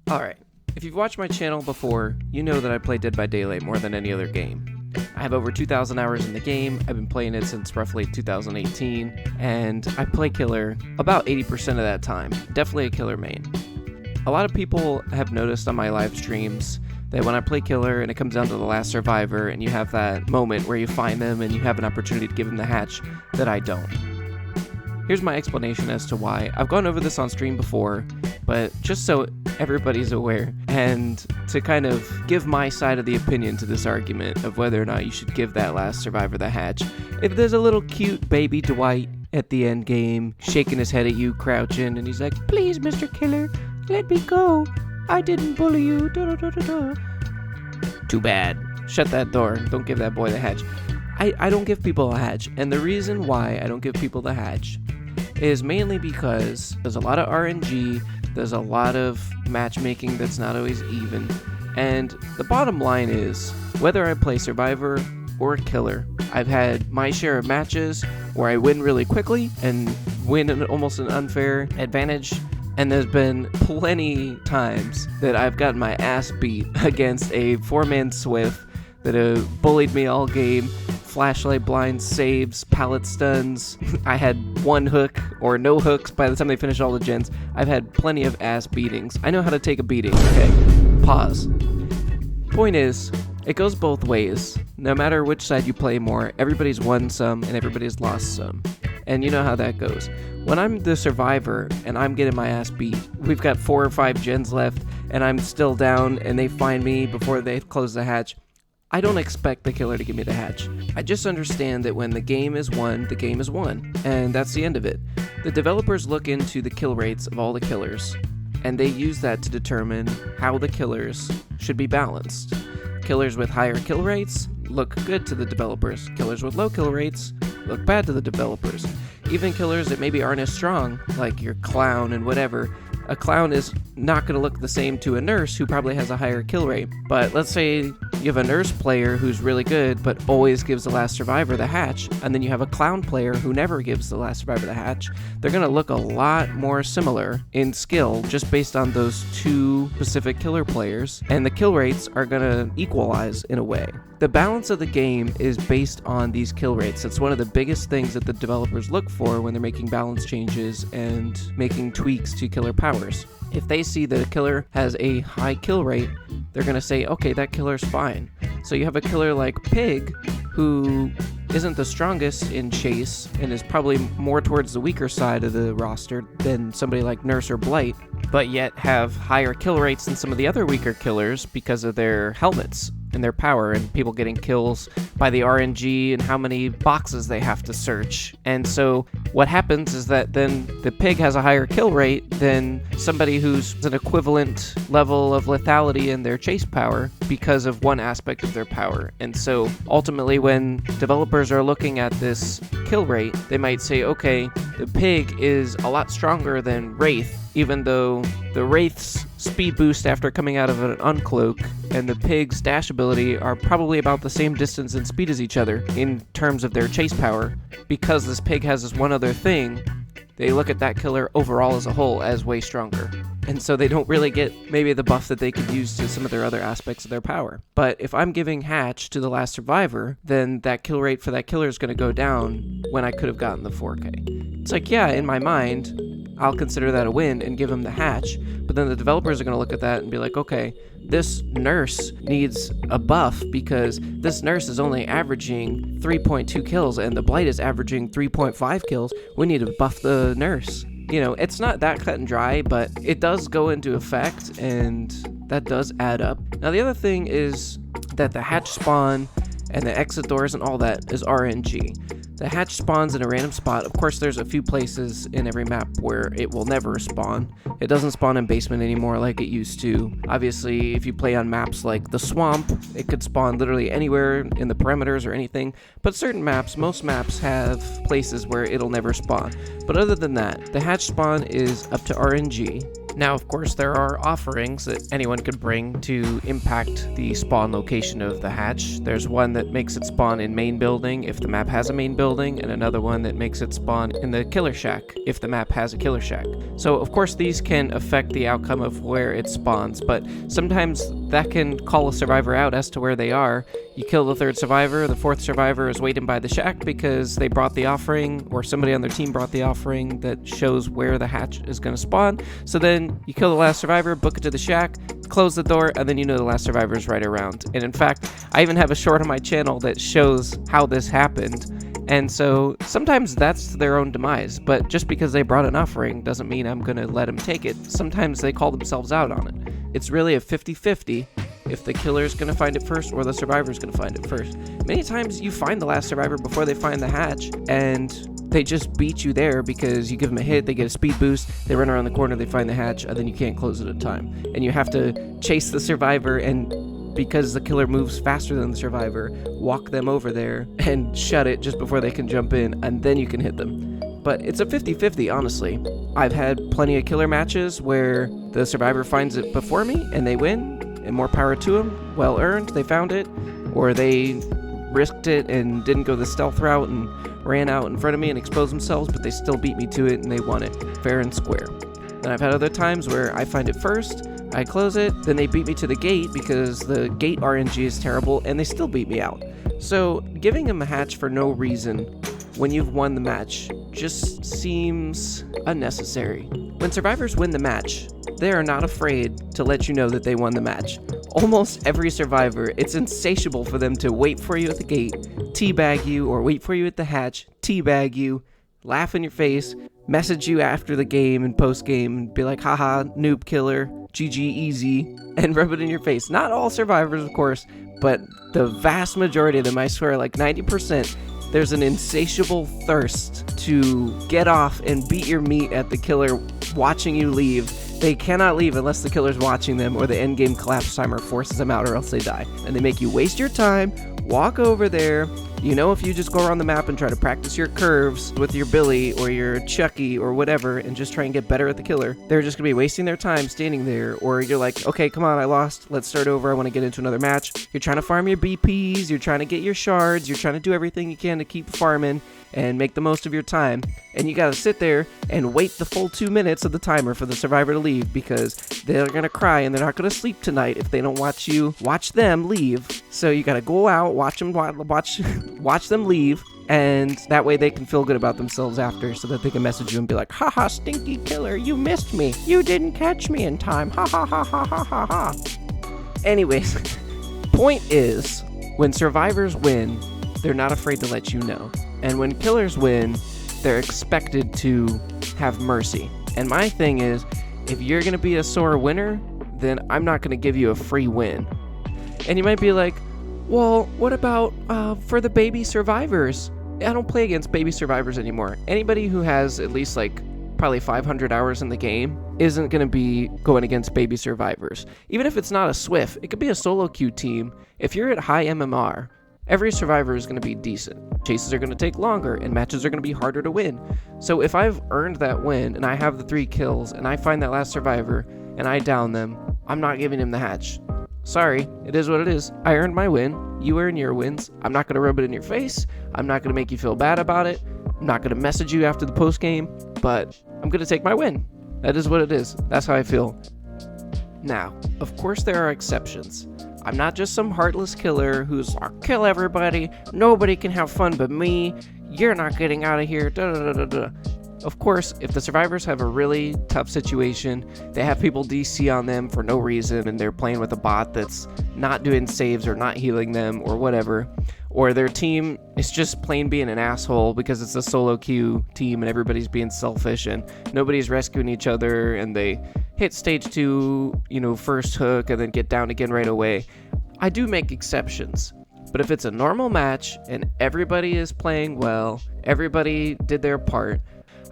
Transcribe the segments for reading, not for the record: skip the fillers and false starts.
Alright, if you've watched my channel before, you know that I play Dead by Daylight more than any other game. I have over 2,000 hours in the game, I've been playing it since roughly 2018, and I play killer about 80% of that time. Definitely a killer main. A lot of people have noticed on my live streams that when I play killer and it comes down to the last survivor and you have that moment where you find them and you have an opportunity to give them the hatch, that I don't. Here's my explanation as to why. I've gone over this on stream before, but just so everybody's aware, and to kind of give my side of the opinion to this argument of whether or not you should give that last survivor the hatch. If there's a little cute baby Dwight at the end game, shaking his head at you, crouching, and he's like, "Please, Mr. Killer, let me go. I didn't bully you. Da, da, da, da, da." Too bad. Shut that door. Don't give that boy the hatch. I don't give people a hatch, and the reason why I don't give people the hatch is mainly because there's a lot of RNG, there's a lot of matchmaking that's not always even, and the bottom line is, whether I play Survivor or Killer, I've had my share of matches where I win really quickly and win almost an unfair advantage, and there's been plenty times that I've gotten my ass beat against a four-man Swift that have bullied me all game. Flashlight blinds, saves, pallet stuns. I had one hook or no hooks by the time they finished all the gens. I've had plenty of ass beatings. I know how to take a beating, okay? Pause. Point is, it goes both ways. No matter which side you play more, everybody's won some and everybody's lost some. And you know how that goes. When I'm the survivor and I'm getting my ass beat, we've got 4 or 5 gens left and I'm still down and they find me before they close the hatch, I don't expect the killer to give me the hatch. I just understand that when the game is won, the game is won, and that's the end of it. The developers look into the kill rates of all the killers, and they use that to determine how the killers should be balanced. Killers with higher kill rates look good to the developers. Killers with low kill rates look bad to the developers. Even killers that maybe aren't as strong, like your clown and whatever, a clown is not going to look the same to a nurse who probably has a higher kill rate. But let's say you have a nurse player who's really good but always gives the last survivor the hatch, and then you have a clown player who never gives the last survivor the hatch. They're going to look a lot more similar in skill just based on those two specific killer players, and the kill rates are going to equalize in a way. The balance of the game is based on these kill rates. It's one of the biggest things that the developers look for when they're making balance changes and making tweaks to killer powers. If they see that a killer has a high kill rate, they're going to say, okay, that killer's fine. So you have a killer like Pig, who isn't the strongest in chase and is probably more towards the weaker side of the roster than somebody like Nurse or Blight, but yet have higher kill rates than some of the other weaker killers because of their helmets and their power and people getting kills by the RNG and how many boxes they have to search. And so what happens is that then the Pig has a higher kill rate than somebody who's an equivalent level of lethality in their chase power because of one aspect of their power. And so ultimately when developers are looking at this kill rate, they might say, okay, the Pig is a lot stronger than Wraith, even though the Wraith's speed boost after coming out of an uncloak and the Pig's dash ability are probably about the same distance and speed as each other in terms of their chase power. Because this Pig has this one other thing, they look at that killer overall as a whole as way stronger. And so they don't really get maybe the buff that they could use to some of their other aspects of their power. But if I'm giving hatch to the last survivor, then that kill rate for that killer is going to go down when I could have gotten the 4K. It's like, yeah, in my mind, I'll consider that a win and give him the hatch, but then the developers are going to look at that and be like, okay, this nurse needs a buff because this nurse is only averaging 3.2 kills and the Blight is averaging 3.5 kills. We need to buff the nurse. You know, it's not that cut and dry, but it does go into effect and that does add up. Now, the other thing is that the hatch spawn and the exit doors and all that is RNG. The hatch spawns in a random spot. Of course, there's a few places in every map where it will never spawn. It doesn't spawn in basement anymore like it used to. Obviously, if you play on maps like the swamp, it could spawn literally anywhere in the perimeters or anything. But certain maps, most maps have places where it'll never spawn. But other than that, the hatch spawn is up to RNG. Now, of course, there are offerings that anyone could bring to impact the spawn location of the hatch. There's one that makes it spawn in main building if the map has a main building, and another one that makes it spawn in the killer shack if the map has a killer shack. So, of course, these can affect the outcome of where it spawns, but sometimes that can call a survivor out as to where they are. You kill the third survivor, the fourth survivor is waiting by the shack because they brought the offering, or somebody on their team brought the offering that shows where the hatch is going to spawn. So then you kill the last survivor, book it to the shack, close the door, and then you know the last survivor is right around. And in fact, I even have a short on my channel that shows how this happened. And so sometimes that's their own demise, but just because they brought an offering doesn't mean I'm going to let them take it. Sometimes they call themselves out on it. It's really a 50-50 if the killer's going to find it first or the survivor's going to find it first. Many times you find the last survivor before they find the hatch, and they just beat you there because you give them a hit, they get a speed boost, they run around the corner, they find the hatch, and then you can't close it in time. And you have to chase the survivor, and because the killer moves faster than the survivor, walk them over there and shut it just before they can jump in, and then you can hit them. But it's a 50-50, honestly. I've had plenty of killer matches where the survivor finds it before me and they win, and more power to them. Well earned, they found it, or they risked it and didn't go the stealth route and ran out in front of me and exposed themselves, but they still beat me to it and they won it, fair and square. Then I've had other times where I find it first, I close it, then they beat me to the gate because the gate RNG is terrible, and they still beat me out. So giving them a hatch for no reason when you've won the match just seems unnecessary. When survivors win the match, they are not afraid to let you know that they won the match. Almost every survivor, it's insatiable for them to wait for you at the gate, teabag you, or wait for you at the hatch, teabag you, laugh in your face, message you after the game and post-game, and be like, haha, noob killer, GG easy, and rub it in your face. Not all survivors, of course, but the vast majority of them, I swear, like 90%, there's an insatiable thirst to get off and beat your meat at the killer watching you leave. They cannot leave unless the killer's watching them or the endgame collapse timer forces them out, or else they die. And they make you waste your time, walk over there. You know, if you just go around the map and try to practice your curves with your Billy or your Chucky or whatever and just try and get better at the killer, they're just going to be wasting their time standing there. Or you're like, okay, come on, I lost. Let's start over. I want to get into another match. You're trying to farm your BPs. You're trying to get your shards. You're trying to do everything you can to keep farming and make the most of your time. And you got to sit there and wait the full 2 minutes of the timer for the survivor to leave, because they're going to cry and they're not going to sleep tonight if they don't watch them leave. So you got to go out, watch them leave, and that way they can feel good about themselves after, so that they can message you and be like, haha, stinky killer, you missed me. You didn't catch me in time. Ha ha ha ha ha ha ha. Anyways, point is, when survivors win, they're not afraid to let you know. And when killers win, they're expected to have mercy. And my thing is, if you're going to be a sore winner, then I'm not going to give you a free win. And you might be like, well, what about for the baby survivors? I don't play against baby survivors anymore. Anybody who has at least like probably 500 hours in the game isn't going to be going against baby survivors. Even if it's not a Swift, it could be a solo queue team. If you're at high MMR, every survivor is going to be decent. Chases are going to take longer, and matches are going to be harder to win. So if I've earned that win, and I have the 3 kills, and I find that last survivor, and I down them, I'm not giving him the hatch. Sorry, it is what it is. I earned my win. You earn your wins. I'm not going to rub it in your face. I'm not going to make you feel bad about it. I'm not going to message you after the post game, but I'm going to take my win. That is what it is. That's how I feel. Now, of course there are exceptions. I'm not just some heartless killer who's like, kill everybody, nobody can have fun but me, you're not getting out of here, da da da da da. Of course, if the survivors have a really tough situation, they have people DC on them for no reason, and they're playing with a bot that's not doing saves or not healing them or whatever, or their team is just plain being an asshole because it's a solo queue team and everybody's being selfish and nobody's rescuing each other, and they hit stage 2, first hook, and then get down again right away. I do make exceptions. But if it's a normal match and everybody is playing well, everybody did their part,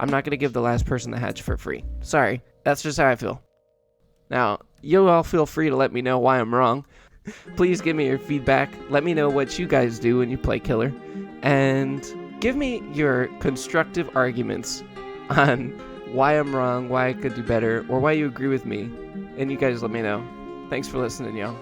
I'm not going to give the last person the hatch for free. Sorry, that's just how I feel. Now, you all feel free to let me know why I'm wrong. Please give me your feedback. Let me know what you guys do when you play killer. And give me your constructive arguments on why I'm wrong, why I could do better, or why you agree with me. And you guys let me know. Thanks for listening, y'all.